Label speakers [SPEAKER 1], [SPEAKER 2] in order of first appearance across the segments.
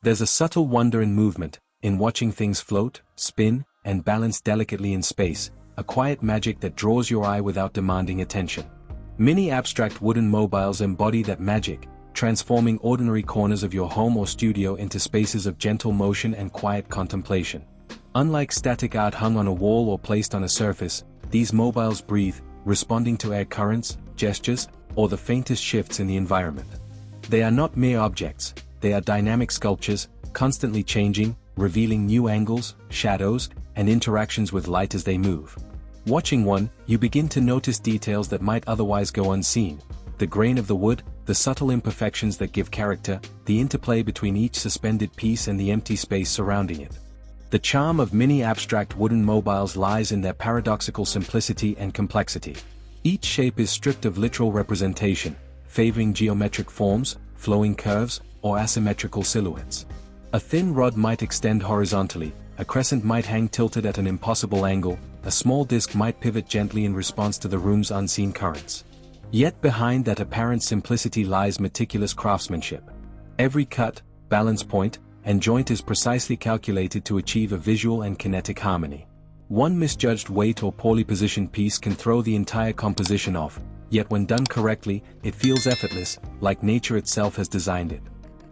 [SPEAKER 1] There's a subtle wonder in movement, in watching things float, spin, and balance delicately in space, a quiet magic that draws your eye without demanding attention. Many abstract wooden mobiles embody that magic, transforming ordinary corners of your home or studio into spaces of gentle motion and quiet contemplation. Unlike static art hung on a wall or placed on a surface, these mobiles breathe, responding to air currents, gestures, or the faintest shifts in the environment. They are not mere objects, they are dynamic sculptures, constantly changing, revealing new angles, shadows, and interactions with light as they move. Watching one, you begin to notice details that might otherwise go unseen: the grain of the wood, the subtle imperfections that give character, the interplay between each suspended piece and the empty space surrounding it. The charm of many abstract wooden mobiles lies in their paradoxical simplicity and complexity. Each shape is stripped of literal representation, favoring geometric forms, flowing curves, or asymmetrical silhouettes. A thin rod might extend horizontally, a crescent might hang tilted at an impossible angle, a small disc might pivot gently in response to the room's unseen currents. Yet behind that apparent simplicity lies meticulous craftsmanship. Every cut, balance point, and joint is precisely calculated to achieve a visual and kinetic harmony. One misjudged weight or poorly positioned piece can throw the entire composition off, yet when done correctly, it feels effortless, like nature itself has designed it.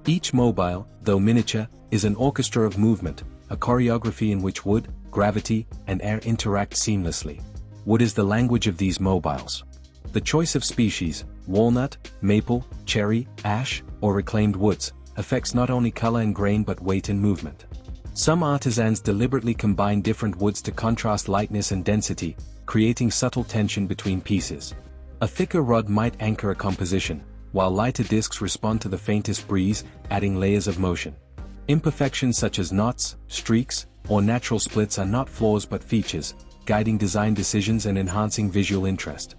[SPEAKER 1] Each mobile, though miniature, is an orchestra of movement, a choreography in which wood, gravity, and air interact seamlessly. Wood is the language of these mobiles. The choice of species, walnut, maple, cherry, ash, or reclaimed woods, affects not only color and grain but weight and movement. Some artisans deliberately combine different woods to contrast lightness and density, creating subtle tension between pieces. A thicker rod might anchor a composition, while lighter discs respond to the faintest breeze, adding layers of motion. Imperfections such as knots, streaks, or natural splits are not flaws but features, guiding design decisions and enhancing visual interest.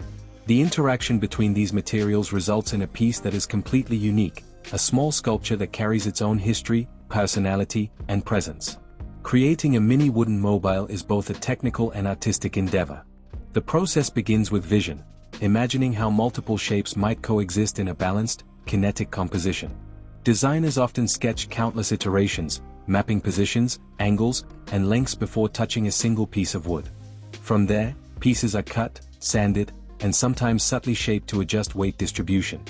[SPEAKER 1] The interaction between these materials results in a piece that is completely unique, a small sculpture that carries its own history, personality, and presence. Creating a mini wooden mobile is both a technical and artistic endeavor. The process begins with vision, imagining how multiple shapes might coexist in a balanced, kinetic composition. Designers often sketch countless iterations, mapping positions, angles, and lengths before touching a single piece of wood. From there, pieces are cut, sanded, and sometimes subtly shaped to adjust weight distribution.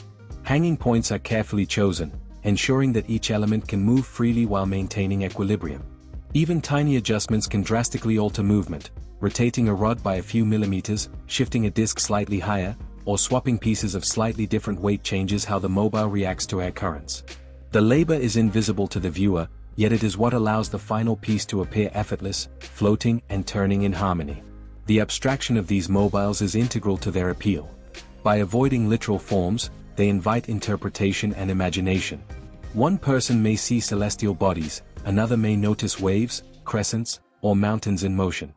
[SPEAKER 1] Hanging points are carefully chosen, ensuring that each element can move freely while maintaining equilibrium. Even tiny adjustments can drastically alter movement, rotating a rod by a few millimeters, shifting a disc slightly higher, or swapping pieces of slightly different weight changes how the mobile reacts to air currents. The labor is invisible to the viewer, yet it is what allows the final piece to appear effortless, floating and turning in harmony. The abstraction of these mobiles is integral to their appeal. By avoiding literal forms, they invite interpretation and imagination. One person may see celestial bodies, another may notice waves, crescents, or mountains in motion.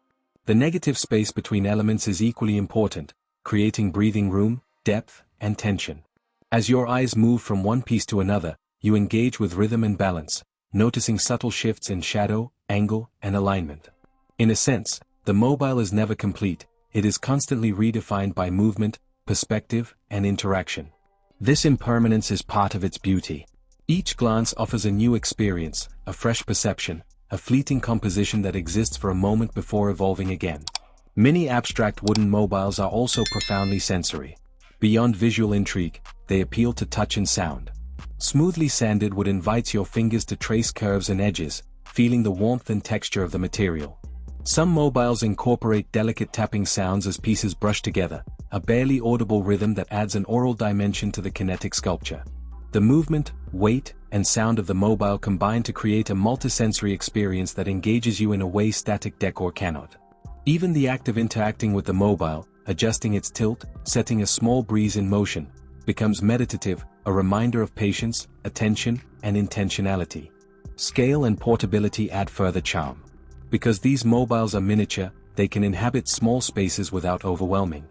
[SPEAKER 1] The negative space between elements is equally important, creating breathing room, depth, and tension. As your eyes move from one piece to another, you engage with rhythm and balance, noticing subtle shifts in shadow, angle, and alignment. In a sense, the mobile is never complete, it is constantly redefined by movement, perspective, and interaction. This impermanence is part of its beauty. Each glance offers a new experience, a fresh perception, a fleeting composition that exists for a moment before evolving again. Many abstract wooden mobiles are also profoundly sensory. Beyond visual intrigue, they appeal to touch and sound. Smoothly sanded wood invites your fingers to trace curves and edges, feeling the warmth and texture of the material. Some mobiles incorporate delicate tapping sounds as pieces brush together, a barely audible rhythm that adds an oral dimension to the kinetic sculpture. The movement, weight, and sound of the mobile combine to create a multisensory experience that engages you in a way static decor cannot. Even the act of interacting with the mobile, adjusting its tilt, setting a small breeze in motion, becomes meditative, a reminder of patience, attention, and intentionality. Scale and portability add further charm. Because these mobiles are miniature, they can inhabit small spaces without overwhelming.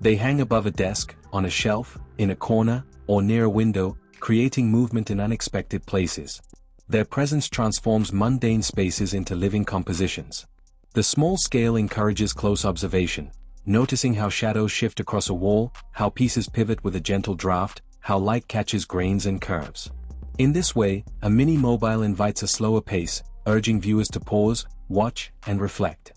[SPEAKER 1] They hang above a desk, on a shelf, in a corner, or near a window, creating movement in unexpected places. Their presence transforms mundane spaces into living compositions. The small scale encourages close observation, noticing how shadows shift across a wall, how pieces pivot with a gentle draft, how light catches grains and curves. In this way, a mini mobile invites a slower pace, urging viewers to pause, watch, and reflect.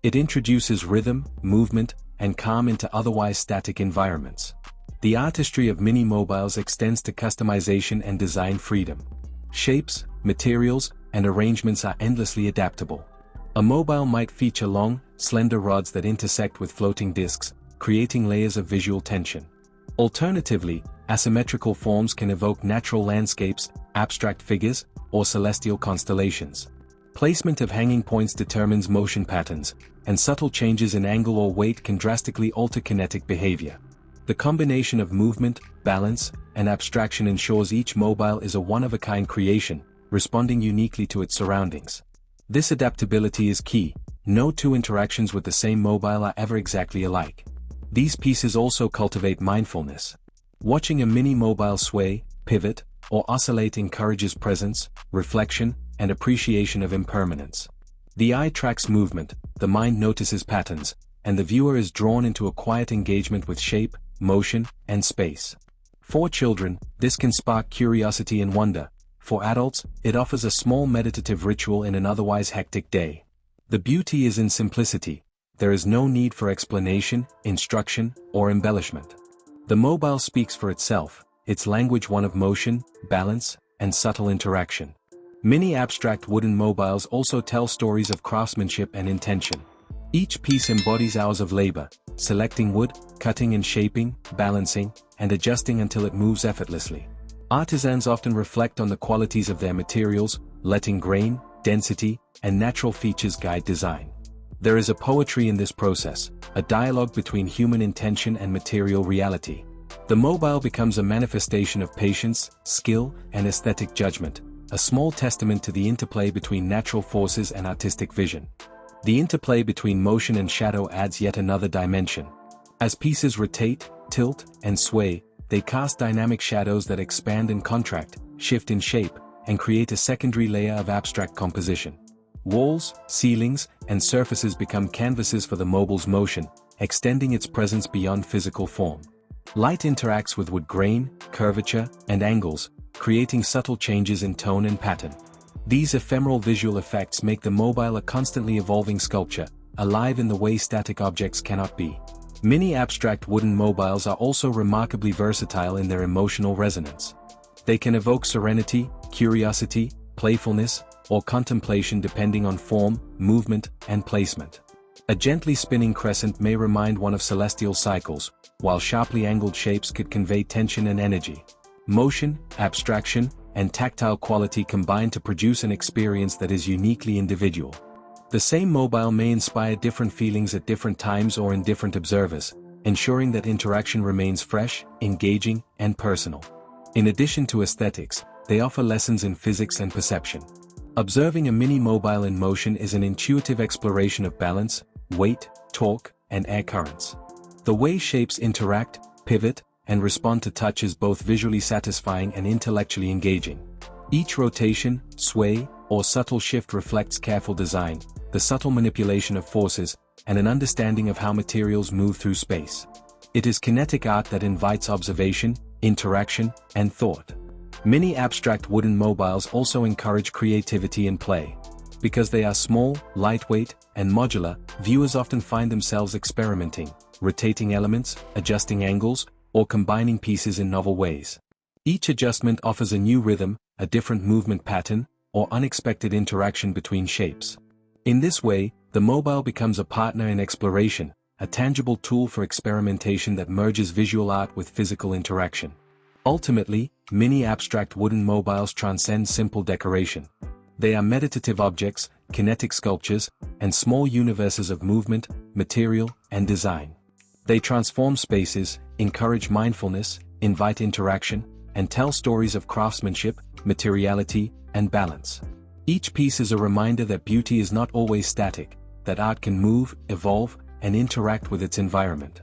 [SPEAKER 1] It introduces rhythm, movement, and calm into otherwise static environments. The artistry of mini mobiles extends to customization and design freedom. Shapes, materials, and arrangements are endlessly adaptable. A mobile might feature long, slender rods that intersect with floating discs, creating layers of visual tension. Alternatively, asymmetrical forms can evoke natural landscapes, abstract figures, or celestial constellations. Placement of hanging points determines motion patterns, and subtle changes in angle or weight can drastically alter kinetic behavior. The combination of movement, balance, and abstraction ensures each mobile is a one-of-a-kind creation, responding uniquely to its surroundings. This adaptability is key. No two interactions with the same mobile are ever exactly alike. These pieces also cultivate mindfulness. Watching a mini mobile sway, pivot, or oscillate encourages presence, reflection, and appreciation of impermanence. The eye tracks movement, the mind notices patterns, and the viewer is drawn into a quiet engagement with shape, motion, and space. For children, this can spark curiosity and wonder. For adults, it offers a small meditative ritual in an otherwise hectic day. The beauty is in simplicity. There is no need for explanation, instruction, or embellishment. The mobile speaks for itself, its language one of motion, balance, and subtle interaction. Many abstract wooden mobiles also tell stories of craftsmanship and intention. Each piece embodies hours of labor, selecting wood, cutting and shaping, balancing, and adjusting until it moves effortlessly. Artisans often reflect on the qualities of their materials, letting grain, density, and natural features guide design. There is a poetry in this process, a dialogue between human intention and material reality. The mobile becomes a manifestation of patience, skill, and aesthetic judgment, a small testament to the interplay between natural forces and artistic vision. The interplay between motion and shadow adds yet another dimension. As pieces rotate, tilt, and sway, they cast dynamic shadows that expand and contract, shift in shape, and create a secondary layer of abstract composition. Walls, ceilings, and surfaces become canvases for the mobile's motion, extending its presence beyond physical form. Light interacts with wood grain, curvature, and angles, creating subtle changes in tone and pattern. These ephemeral visual effects make the mobile a constantly evolving sculpture, alive in the way static objects cannot be. Many abstract wooden mobiles are also remarkably versatile in their emotional resonance. They can evoke serenity, curiosity, playfulness, or contemplation depending on form, movement, and placement. A gently spinning crescent may remind one of celestial cycles, while sharply angled shapes could convey tension and energy. Motion, abstraction, and tactile quality combine to produce an experience that is uniquely individual. The same mobile may inspire different feelings at different times or in different observers, ensuring that interaction remains fresh, engaging, and personal. In addition to aesthetics, they offer lessons in physics and perception. Observing a mini mobile in motion is an intuitive exploration of balance, weight, torque, and air currents. The way shapes interact, pivot, and respond to touch is both visually satisfying and intellectually engaging. Each rotation, sway, or subtle shift reflects careful design, the subtle manipulation of forces, and an understanding of how materials move through space. It is kinetic art that invites observation, interaction, and thought. Many abstract wooden mobiles also encourage creativity and play. Because they are small, lightweight, and modular, viewers often find themselves experimenting, rotating elements, adjusting angles, or combining pieces in novel ways. Each adjustment offers a new rhythm, a different movement pattern, or unexpected interaction between shapes. In this way, the mobile becomes a partner in exploration, a tangible tool for experimentation that merges visual art with physical interaction. Ultimately, many abstract wooden mobiles transcend simple decoration. They are meditative objects, kinetic sculptures, and small universes of movement, material, and design. They transform spaces, encourage mindfulness, invite interaction, and tell stories of craftsmanship, materiality, and balance. Each piece is a reminder that beauty is not always static, that art can move, evolve, and interact with its environment.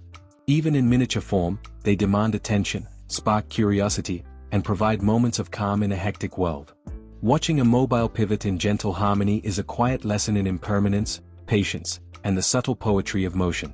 [SPEAKER 1] Even in miniature form, they demand attention, spark curiosity, and provide moments of calm in a hectic world. Watching a mobile pivot in gentle harmony is a quiet lesson in impermanence, patience, and the subtle poetry of motion.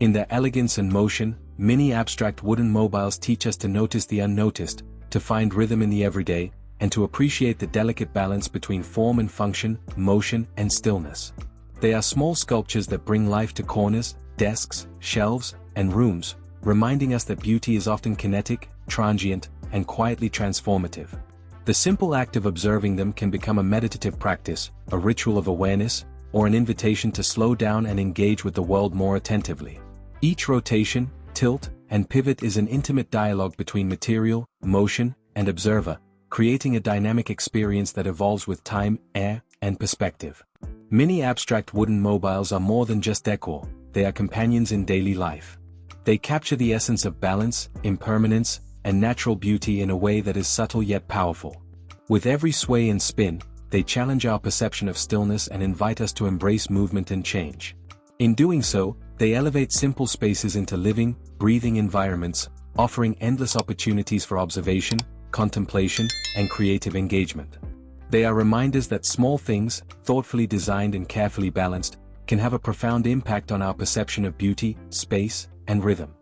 [SPEAKER 1] In their elegance and motion, many abstract wooden mobiles teach us to notice the unnoticed, to find rhythm in the everyday, and to appreciate the delicate balance between form and function, motion and stillness. They are small sculptures that bring life to corners, desks, shelves, and rooms, reminding us that beauty is often kinetic, transient, and quietly transformative. The simple act of observing them can become a meditative practice, a ritual of awareness, or an invitation to slow down and engage with the world more attentively. Each rotation, tilt, and pivot is an intimate dialogue between material, motion, and observer, creating a dynamic experience that evolves with time, air, and perspective. Many abstract wooden mobiles are more than just decor, they are companions in daily life. They capture the essence of balance, impermanence, and natural beauty in a way that is subtle yet powerful. With every sway and spin, they challenge our perception of stillness and invite us to embrace movement and change. In doing so, they elevate simple spaces into living, breathing environments, offering endless opportunities for observation, contemplation, and creative engagement. They are reminders that small things, thoughtfully designed and carefully balanced, can have a profound impact on our perception of beauty, space, and rhythm.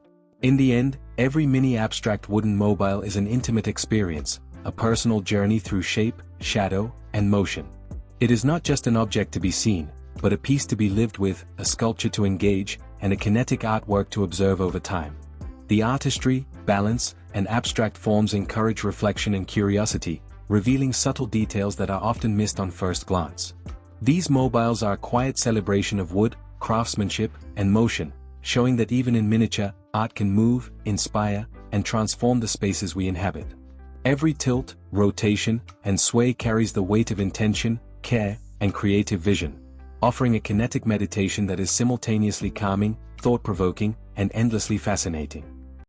[SPEAKER 1] In the end, every mini abstract wooden mobile is an intimate experience, a personal journey through shape, shadow, and motion. It is not just an object to be seen, but a piece to be lived with, a sculpture to engage, and a kinetic artwork to observe over time. The artistry, balance, and abstract forms encourage reflection and curiosity, revealing subtle details that are often missed on first glance. These mobiles are a quiet celebration of wood, craftsmanship, and motion, showing that even in miniature, art can move, inspire, and transform the spaces we inhabit. Every tilt, rotation, and sway carries the weight of intention, care, and creative vision, offering a kinetic meditation that is simultaneously calming, thought-provoking, and endlessly fascinating.